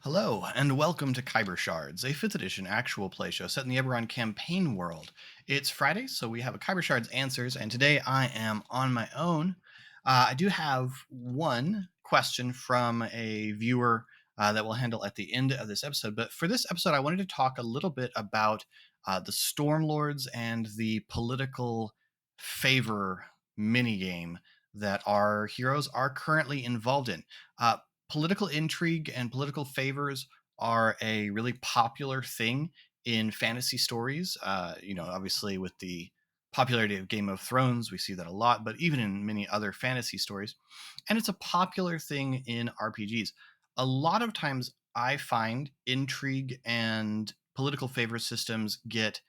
Hello, and welcome to Khyber Shards, a 5th edition actual play show set in the Eberron campaign world. It's Friday, so we have a Khyber Shards Answers, and today I am on my own. I do have one question from a viewer that we'll handle at the end of this episode, but for this episode, I wanted to talk a little bit about the Stormlords and the political favor minigame that our heroes are currently involved in. Political intrigue and political favors are a really popular thing in fantasy stories. Obviously with the popularity of Game of Thrones, we see that a lot, but even in many other fantasy stories. And it's a popular thing in RPGs. A lot of times I find intrigue and political favor systems get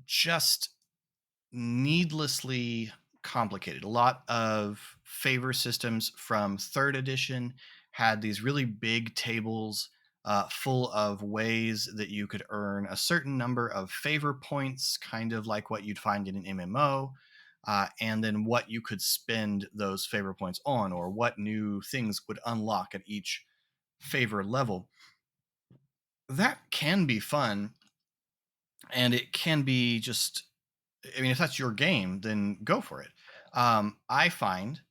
just needlessly complicated. A lot of favor systems from third edition had these really big tables full of ways that you could earn a certain number of favor points, kind of like what you'd find in an MMO, and then what you could spend those favor points on, or what new things would unlock at each favor level. That can be fun, and it can be just, I mean, if that's your game, then go for it. I find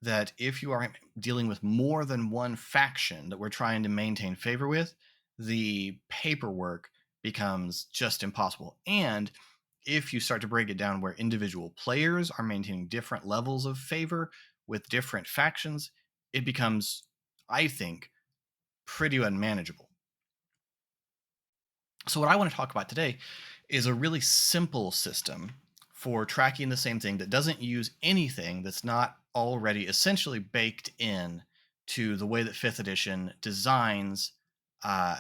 that if you are dealing with more than one faction that we're trying to maintain favor with, the paperwork becomes just impossible. And if you start to break it down where individual players are maintaining different levels of favor with different factions, it becomes, I think, pretty unmanageable. So, what I want to talk about today is a really simple system for tracking the same thing that doesn't use anything that's not already essentially baked in to the way that 5th edition designs uh,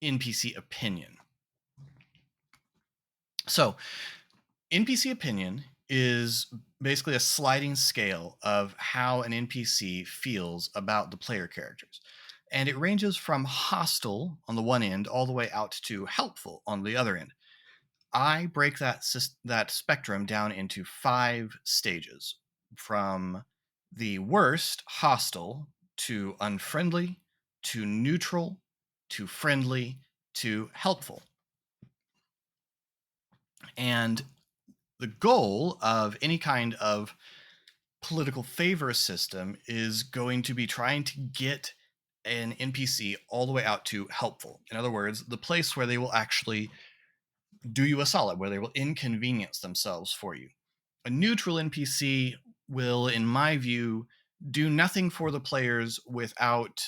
NPC opinion. So, NPC opinion is basically a sliding scale of how an NPC feels about the player characters. And it ranges from hostile on the one end all the way out to helpful on the other end. I break that spectrum down into 5 stages, from the worst, hostile, to unfriendly, to neutral, to friendly, to helpful. And the goal of any kind of political favor system is going to be trying to get an NPC all the way out to helpful. In other words, the place where they will actually do you a solid, where they will inconvenience themselves for you. A neutral NPC will, in my view, do nothing for the players without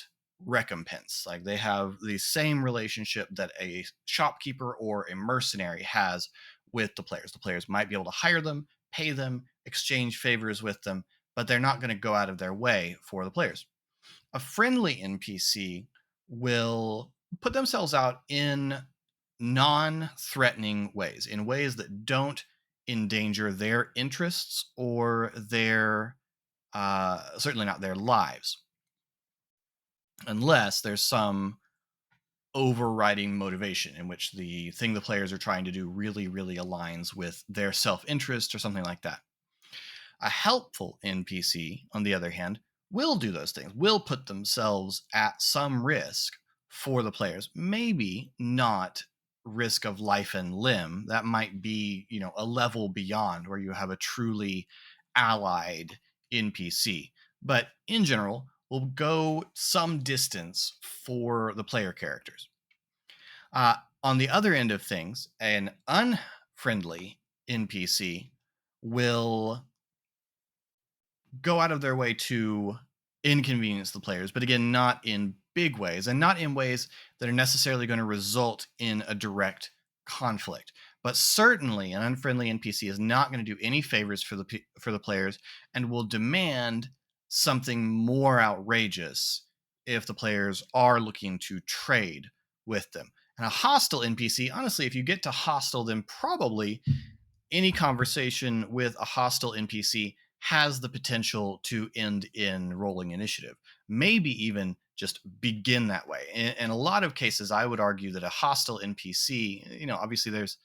recompense. Like, they have the same relationship that a shopkeeper or a mercenary has with the players. The players might be able to hire them, pay them, exchange favors with them, but they're not going to go out of their way for the players. A friendly NPC will put themselves out in non-threatening ways, in ways that don't endanger their interests or their certainly not their lives, unless there's some overriding motivation in which the thing the players are trying to do really, really aligns with their self-interest or something like that. A helpful NPC, on the other hand, will do those things, will put themselves at some risk for the players. Maybe not risk of life and limb. That might be, a level beyond where you have a truly allied NPC. But in general, will go some distance for the player characters. On the other end of things, an unfriendly NPC will go out of their way to inconvenience the players, but again, not in big ways and not in ways that are necessarily going to result in a direct conflict. But certainly, an unfriendly NPC is not going to do any favors for the players and will demand something more outrageous if the players are looking to trade with them. And a hostile NPC, honestly, if you get to hostile, then probably any conversation with a hostile NPC has the potential to end in rolling initiative, maybe even just begin that way. In a lot of cases, I would argue that a hostile NPC, obviously there's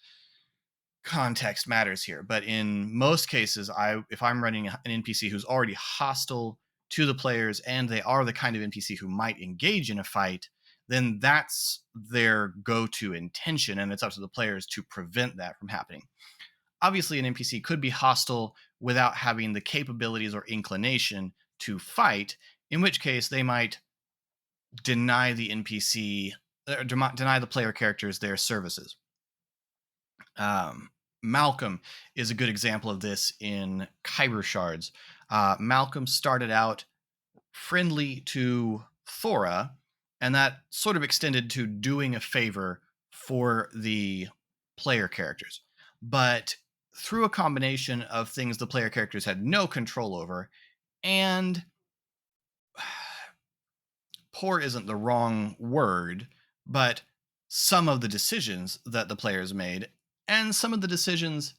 context matters here, but in most cases, if I'm running an NPC who's already hostile to the players and they are the kind of NPC who might engage in a fight, then that's their go-to intention, and it's up to the players to prevent that from happening. Obviously, an NPC could be hostile without having the capabilities or inclination to fight, in which case they might deny the NPC, deny the player characters their services. Malcolm is a good example of this in Khyber Shards. Malcolm started out friendly to Thora, and that sort of extended to doing a favor for the player characters. But through a combination of things the player characters had no control over, and poor isn't the wrong word, but some of the decisions that the players made, and some of the decisions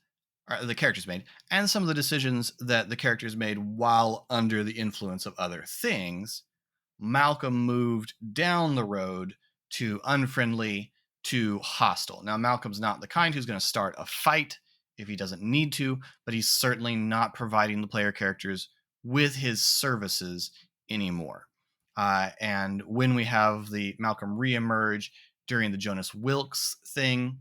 or the characters made, and some of the decisions that the characters made while under the influence of other things, Malcolm moved down the road to unfriendly to hostile. Now, Malcolm's not the kind who's going to start a fight if he doesn't need to, but he's certainly not providing the player characters with his services anymore. And when we have the Malcolm reemerge during the Jonas Wilkes thing,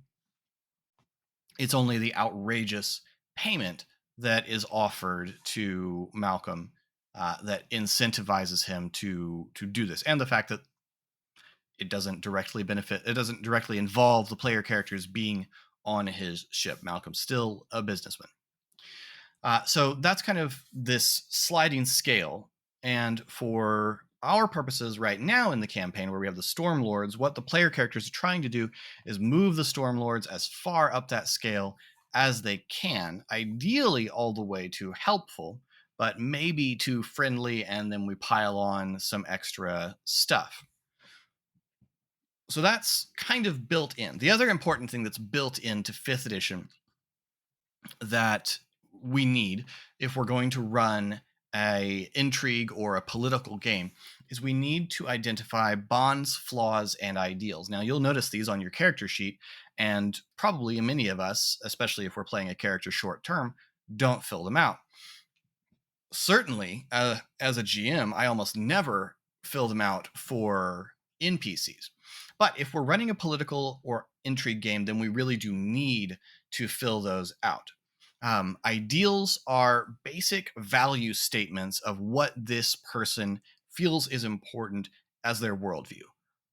it's only the outrageous payment that is offered to Malcolm that incentivizes him to do this, and the fact that it doesn't directly involve the player characters being on his ship. Malcolm's still a businessman. So that's kind of this sliding scale. And for our purposes right now in the campaign, where we have the Stormlords, what the player characters are trying to do is move the Stormlords as far up that scale as they can, ideally all the way to helpful, but maybe to friendly, and then we pile on some extra stuff. So that's kind of built in. The other important thing that's built into 5th edition that we need if we're going to run a intrigue or a political game is we need to identify bonds, flaws, and ideals. Now, you'll notice these on your character sheet, and probably many of us, especially if we're playing a character short term, don't fill them out. Certainly, as a GM, I almost never fill them out for NPCs. But if we're running a political or intrigue game, then we really do need to fill those out. Ideals are basic value statements of what this person feels is important as their worldview.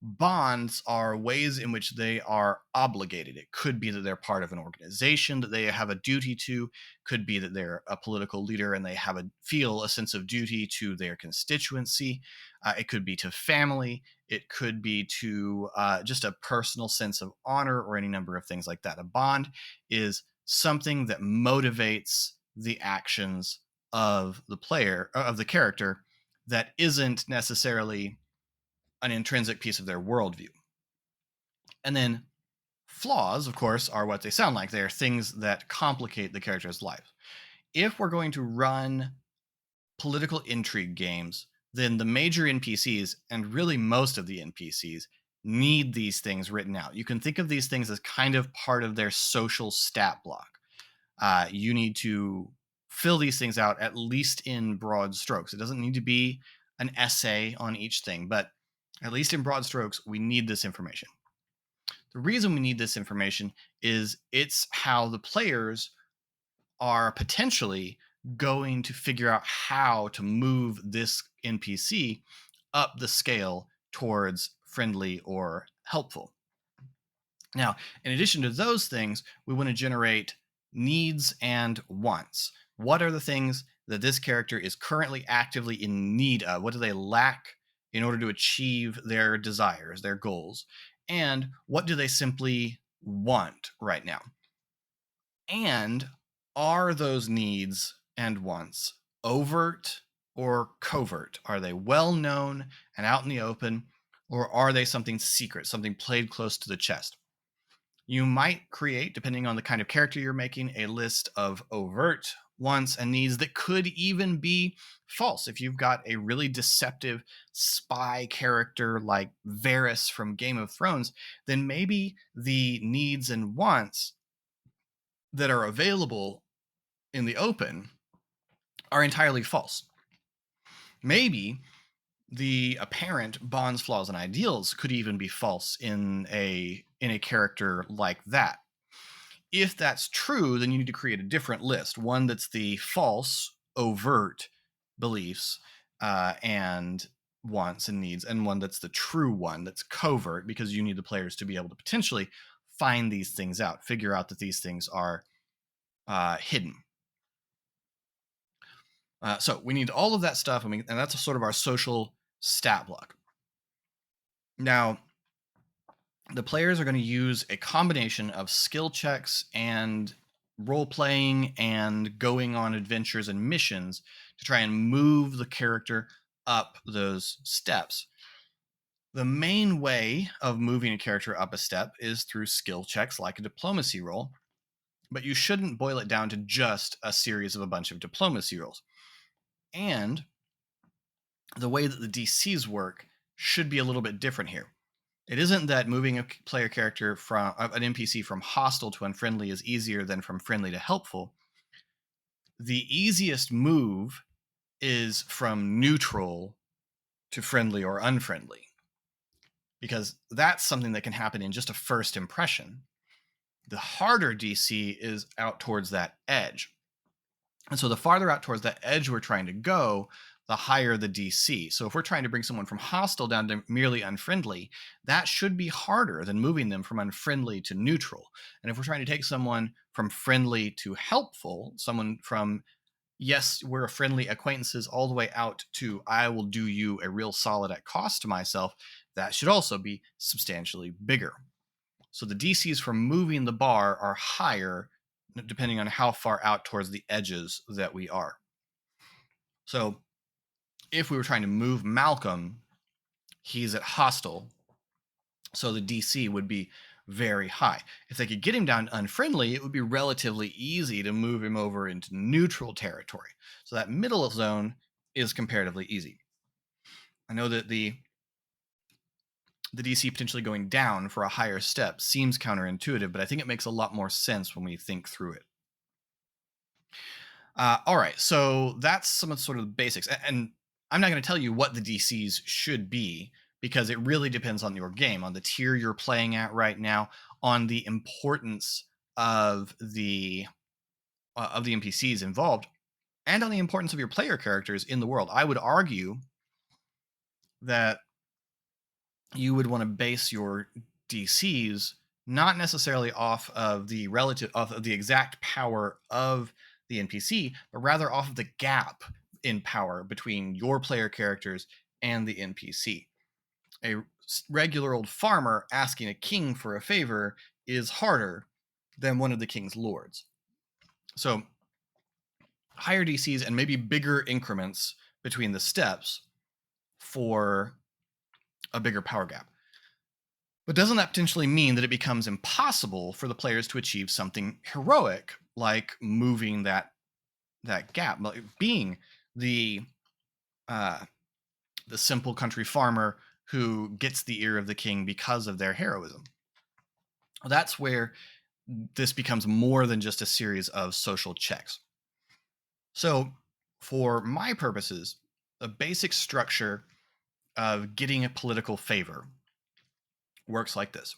Bonds are ways in which they are obligated. It could be that they're part of an organization that they have a duty to, could be that they're a political leader and they feel a sense of duty to their constituency. It could be to family. It could be to just a personal sense of honor, or any number of things like that. A bond is something that motivates the actions of the player, of the character, that isn't necessarily an intrinsic piece of their worldview. And then flaws, of course, are what they sound like. They are things that complicate the character's life. If we're going to run political intrigue games, then the major NPCs, and really most of the NPCs, need these things written out. You can think of these things as kind of part of their social stat block. You need to fill these things out, at least in broad strokes. It doesn't need to be an essay on each thing, but at least in broad strokes, we need this information. The reason we need this information is it's how the players are potentially going to figure out how to move this NPC up the scale towards friendly or helpful. Now, in addition to those things, we want to generate needs and wants. What are the things that this character is currently actively in need of? What do they lack in order to achieve their desires, their goals? And what do they simply want right now? And are those needs and wants overt or covert? Are they well known and out in the open, or are they something secret, something played close to the chest? You might create, depending on the kind of character you're making, a list of overt wants and needs that could even be false. If you've got a really deceptive spy character like Varys from Game of Thrones, then maybe the needs and wants that are available in the open are entirely false. Maybe The apparent bonds, flaws, and ideals could even be false in a character like that. If that's true, then you need to create a different list, one that's the false, overt beliefs and wants and needs, and one that's the true one that's covert, because you need the players to be able to potentially find these things out, figure out that these things are hidden. So we need all of that stuff, and that's sort of our social stat block. Now, the players are going to use a combination of skill checks and role playing and going on adventures and missions to try and move the character up those steps. The main way of moving a character up a step is through skill checks like a diplomacy roll, but you shouldn't boil it down to just a series of a bunch of diplomacy rolls. And the way that the DCs work should be a little bit different here. It isn't that moving a player character from an NPC from hostile to unfriendly is easier than from friendly to helpful. The easiest move is from neutral to friendly or unfriendly, because that's something that can happen in just a first impression. The harder DC is out towards that edge. And so the farther out towards that edge we're trying to go, the higher the DC. So if we're trying to bring someone from hostile down to merely unfriendly, that should be harder than moving them from unfriendly to neutral. And if we're trying to take someone from friendly to helpful, someone from, yes, we're friendly acquaintances, all the way out to, I will do you a real solid at cost to myself, that should also be substantially bigger. So the DCs for moving the bar are higher depending on how far out towards the edges that we are. So if we were trying to move Malcolm, he's at hostile, so the DC would be very high. If they could get him down to unfriendly, it would be relatively easy to move him over into neutral territory. So that middle zone is comparatively easy. I know that the DC potentially going down for a higher step seems counterintuitive, but I think it makes a lot more sense when we think through it. All right, so that's some of sort of the basics, and I'm not going to tell you what the DCs should be because it really depends on your game, on the tier you're playing at right now, on the importance of the NPCs involved, and on the importance of your player characters in the world. I would argue that you would want to base your DCs not necessarily off of the exact power of the NPC, but rather off of the gap in power between your player characters and the NPC. A regular old farmer asking a king for a favor is harder than one of the king's lords. So higher DCs and maybe bigger increments between the steps for a bigger power gap. But doesn't that potentially mean that it becomes impossible for the players to achieve something heroic like moving that gap, like being the uh, the simple country farmer who gets the ear of the king because of their heroism? That's where this becomes more than just a series of social checks. So, for my purposes, the basic structure of getting a political favor works like this.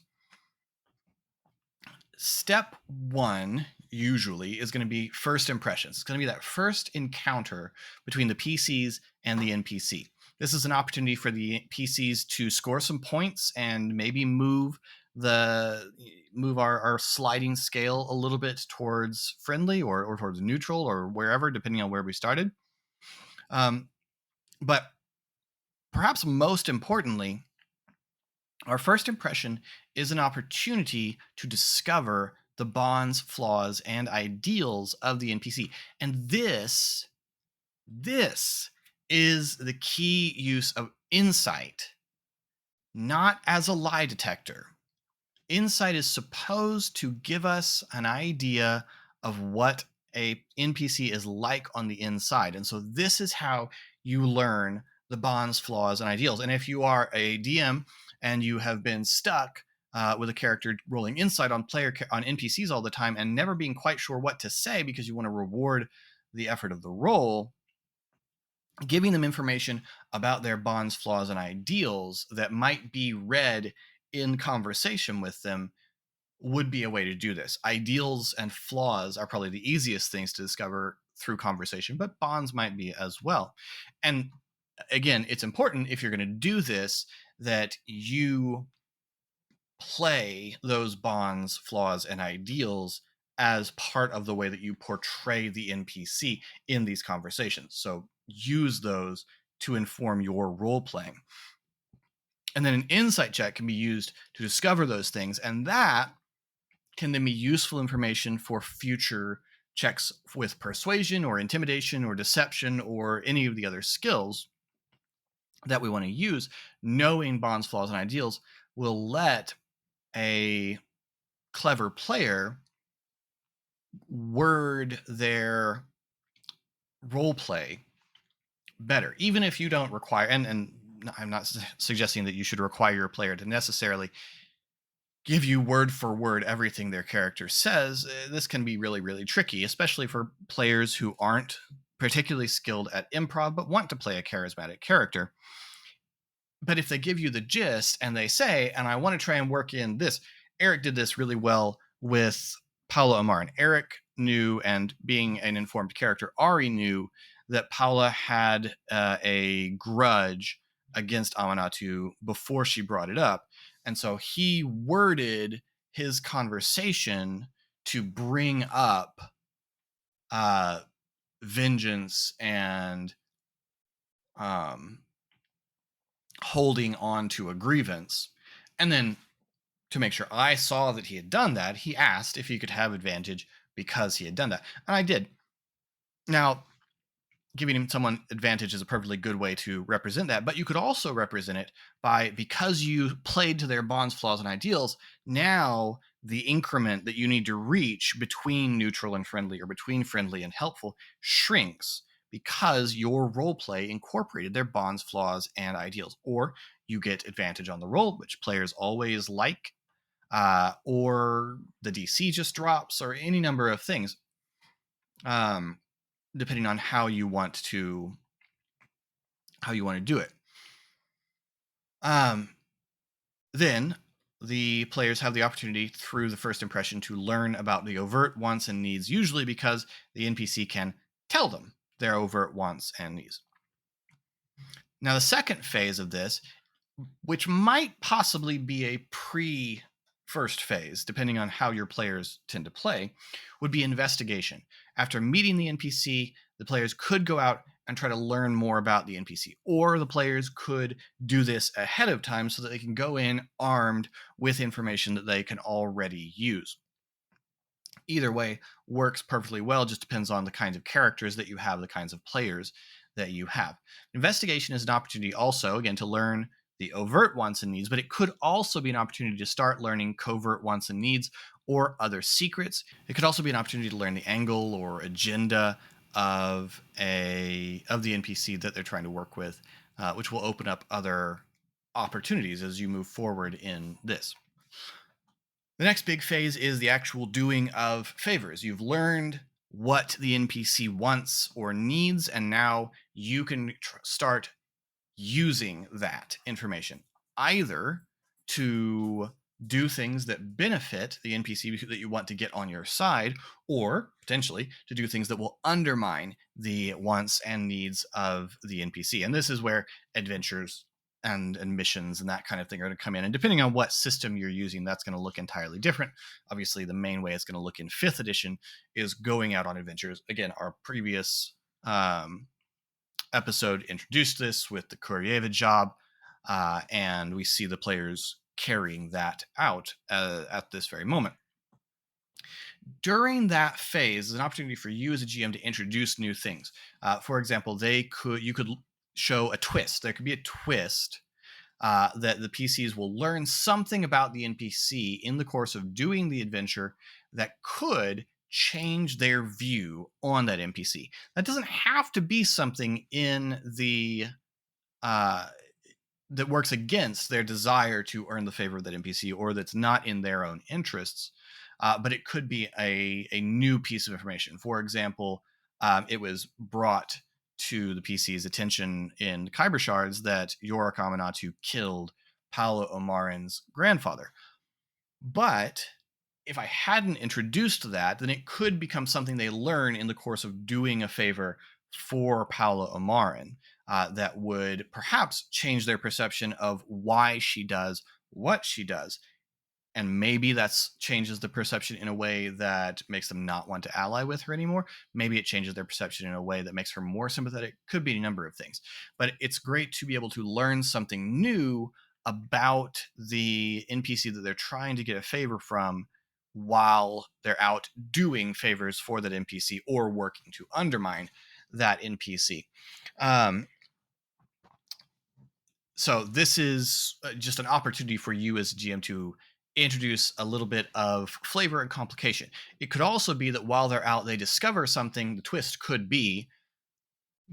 Step one usually is going to be first impressions. It's going to be that first encounter between the PCs and the NPC. This is an opportunity for the PCs to score some points and maybe move our sliding scale a little bit towards friendly or towards neutral or wherever, depending on where we started. But perhaps most importantly, our first impression is an opportunity to discover the bonds, flaws, and ideals of the NPC. And this is the key use of insight, not as a lie detector. Insight is supposed to give us an idea of what a NPC is like on the inside. And so this is how you learn the bonds, flaws, and ideals. And if you are a DM and you have been stuck with a character rolling insight on NPCs all the time and never being quite sure what to say because you want to reward the effort of the role, giving them information about their bonds, flaws, and ideals that might be read in conversation with them would be a way to do this. Ideals and flaws are probably the easiest things to discover through conversation, but bonds might be as well. And again, it's important if you're going to do this that you play those bonds, flaws, and ideals as part of the way that you portray the NPC in these conversations. So use those to inform your role playing. And then an insight check can be used to discover those things. And that can then be useful information for future checks with persuasion or intimidation or deception or any of the other skills that we want to use. Knowing bonds, flaws, and ideals will let a clever player word their role play better, even if you don't require, and I'm not suggesting that you should require your player to necessarily give you word for word everything their character says. This can be really, really tricky, especially for players who aren't particularly skilled at improv but want to play a charismatic character. But if they give you the gist and they say, and I want to try and work in this, Eric did this really well with Paula Amar. And Eric knew, and being an informed character, Ari knew that Paula had a grudge against Amanatu before she brought it up. And so he worded his conversation to bring up vengeance and holding on to a grievance. And then to make sure I saw that he had done that, he asked if he could have advantage because he had done that. And I did. Now, giving him someone advantage is a perfectly good way to represent that, but you could also represent it by, because you played to their bonds, flaws, and ideals, now the increment that you need to reach between neutral and friendly, or between friendly and helpful, shrinks because your role play incorporated their bonds, flaws, and ideals. Or you get advantage on the roll, which players always like, or the DC just drops, or any number of things. Depending on how you want to do it. Then the players have the opportunity through the first impression to learn about the overt wants and needs, usually because the NPC can tell them their overt wants and needs. Now, the second phase of this, which might possibly be a first phase, depending on how your players tend to play, would be investigation. After meeting the NPC, the players could go out and try to learn more about the NPC, or the players could do this ahead of time so that they can go in armed with information that they can already use. Either way works perfectly well, just depends on the kinds of characters that you have, the kinds of players that you have. Investigation is an opportunity also, again, to learn the overt wants and needs, but it could also be an opportunity to start learning covert wants and needs or other secrets. It could also be an opportunity to learn the angle or agenda of the NPC that they're trying to work with, which will open up other opportunities as you move forward in this. The next big phase is the actual doing of favors. You've learned what the NPC wants or needs, and now you can start using that information either to do things that benefit the NPC that you want to get on your side, or potentially to do things that will undermine the wants and needs of the NPC. And this is where adventures and missions and that kind of thing are going to come in. And depending on what system you're using, that's going to look entirely different. Obviously, the main way it's going to look in 5th edition is going out on adventures. Again, our previous episode introduced this with the Kuryeva job, and we see the players carrying that out at this very moment. During that phase is an opportunity for you as a GM to introduce new things. For example, you could show a twist. There could be a twist that the PCs will learn something about the NPC in the course of doing the adventure that could change their view on that NPC. That doesn't have to be something in the that works against their desire to earn the favor of that NPC, or that's not in their own interests. But it could be a new piece of information. For example, it was brought to the PC's attention in Khyber Shards that Yorick Aminatou killed Paolo Omarin's grandfather. But if I hadn't introduced that, then it could become something they learn in the course of doing a favor for Paolo Omarin that would perhaps change their perception of why she does what she does. And maybe that's changes the perception in a way that makes them not want to ally with her anymore. Maybe it changes their perception in a way that makes her more sympathetic. Could be a number of things. But it's great to be able to learn something new about the NPC that they're trying to get a favor from while they're out doing favors for that NPC or working to undermine that NPC. So this is just an opportunity for you as a GM to introduce a little bit of flavor and complication. It could also be that while they're out, they discover something. The twist could be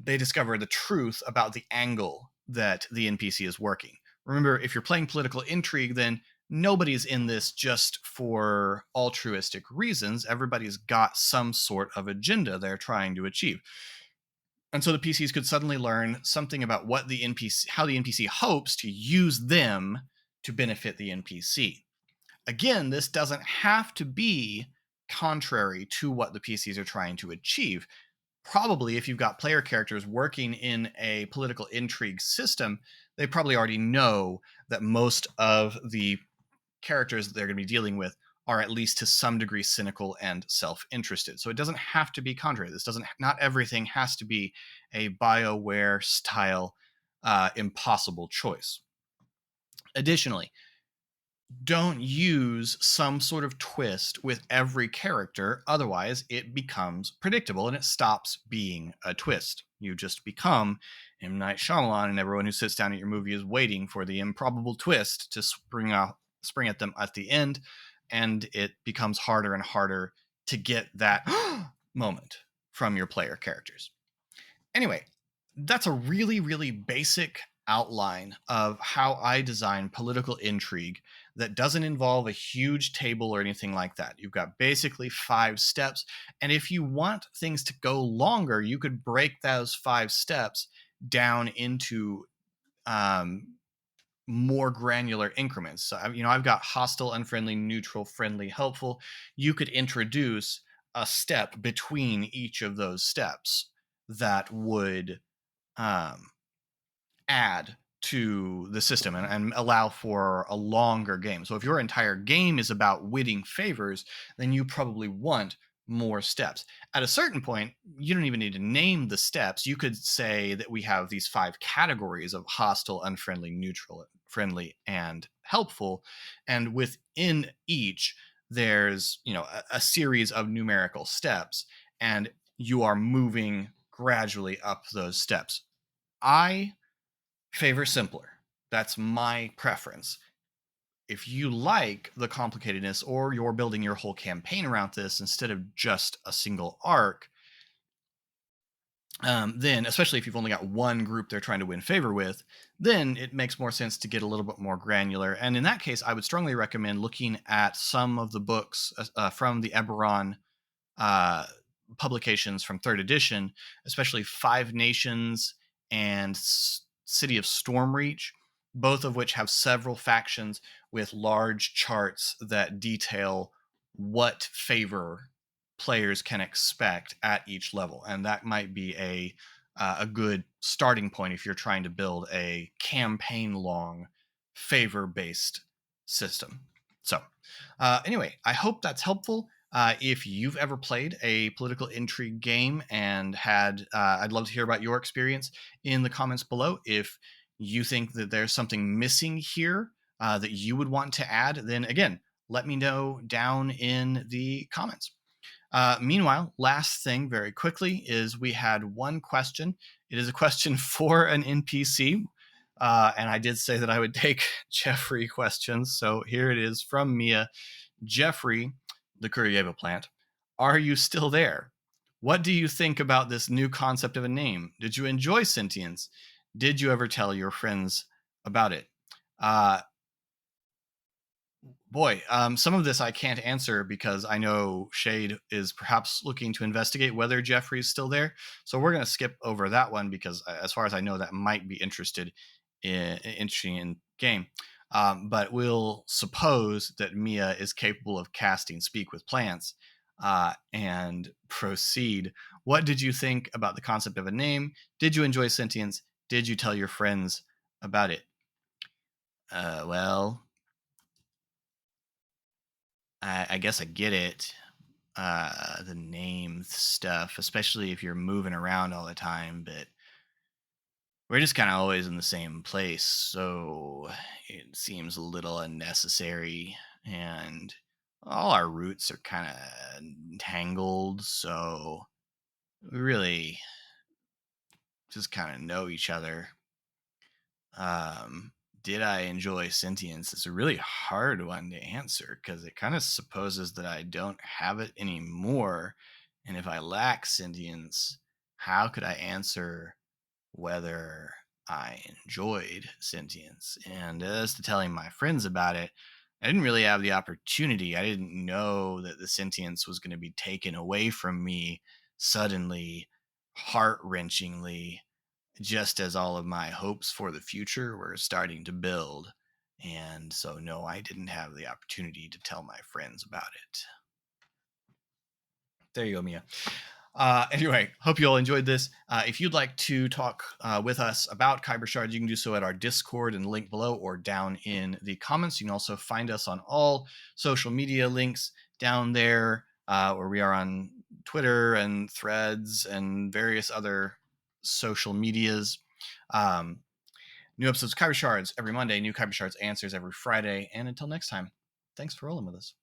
they discover the truth about the angle that the NPC is working. Remember, if you're playing political intrigue, then nobody's in this just for altruistic reasons. Everybody's got some sort of agenda they're trying to achieve. And so the PCs could suddenly learn something about what the NPC, how the NPC hopes to use them to benefit the NPC. Again, this doesn't have to be contrary to what the PCs are trying to achieve. Probably, if you've got player characters working in a political intrigue system, they probably already know that most of the characters that they're going to be dealing with are at least to some degree cynical and self-interested. So it doesn't have to be contrary. Not everything has to be a BioWare style impossible choice. Additionally, don't use some sort of twist with every character. Otherwise, it becomes predictable and it stops being a twist. You just become M. Night Shyamalan, and everyone who sits down at your movie is waiting for the improbable twist to spring at them at the end, and it becomes harder and harder to get that moment from your player characters. Anyway, that's a really, really basic outline of how I design political intrigue that doesn't involve a huge table or anything like that. You've got basically 5 steps. And if you want things to go longer, you could break those 5 steps down into more granular increments. So, I've got hostile, unfriendly, neutral, friendly, helpful. You could introduce a step between each of those steps that would add to the system and allow for a longer game. So if your entire game is about winning favors, then you probably want more steps. At a certain point, you don't even need to name the steps. You could say that we have these 5 categories of hostile, unfriendly, neutral, friendly, and helpful. And within each, there's, a series of numerical steps, and you are moving gradually up those steps. I favor simpler. That's my preference. If you like the complicatedness, or you're building your whole campaign around this instead of just a single arc, then, especially if you've only got one group they're trying to win favor with, then it makes more sense to get a little bit more granular. And in that case, I would strongly recommend looking at some of the books from the Eberron publications from 3rd edition, especially 5 Nations and City of Stormreach, both of which have several factions with large charts that detail what favor players can expect at each level. And that might be a good starting point if you're trying to build a campaign-long favor-based system. So anyway, I hope that's helpful. If you've ever played a political intrigue game and I'd love to hear about your experience in the comments below. If you think that there's something missing here that you would want to add, then again, let me know down in the comments. Meanwhile, last thing very quickly is we had one question. It is a question for an NPC. And I did say that I would take Jeffrey questions. So here it is from Mia. Jeffrey, the Kuryeva plant. Are you still there? What do you think about this new concept of a name? Did you enjoy sentience? Did you ever tell your friends about it? Boy, some of this I can't answer because I know Shade is perhaps looking to investigate whether Jeffrey's still there. So we're going to skip over that one because, as far as I know, that might be interesting in game. But we'll suppose that Mia is capable of casting Speak with Plants and proceed. What did you think about the concept of a name? Did you enjoy sentience? Did you tell your friends about it? Well, I guess I get it. The name stuff, especially if you're moving around all the time, but we're just kind of always in the same place. So it seems a little unnecessary. And all our routes are kind of tangled. So we really just kind of know each other. Um, did I enjoy sentience? It's a really hard one to answer because it kind of supposes that I don't have it anymore. And if I lack sentience, how could I answer whether I enjoyed sentience? And as to telling my friends about it, I didn't really have the opportunity. I didn't know that the sentience was going to be taken away from me suddenly, heart wrenchingly, just as all of my hopes for the future were starting to build. And so, no, I didn't have the opportunity to tell my friends about it. There you go, Mia. Anyway, hope you all enjoyed this. If you'd like to talk with us about Khyber Shards, you can do so at our Discord and link below or down in the comments. You can also find us on all social media links down there, where we are on Twitter and Threads and various other social medias. Um, New episodes of Khyber Shards every Monday, new Khyber Shards answers every Friday. And until next time, thanks for rolling with us.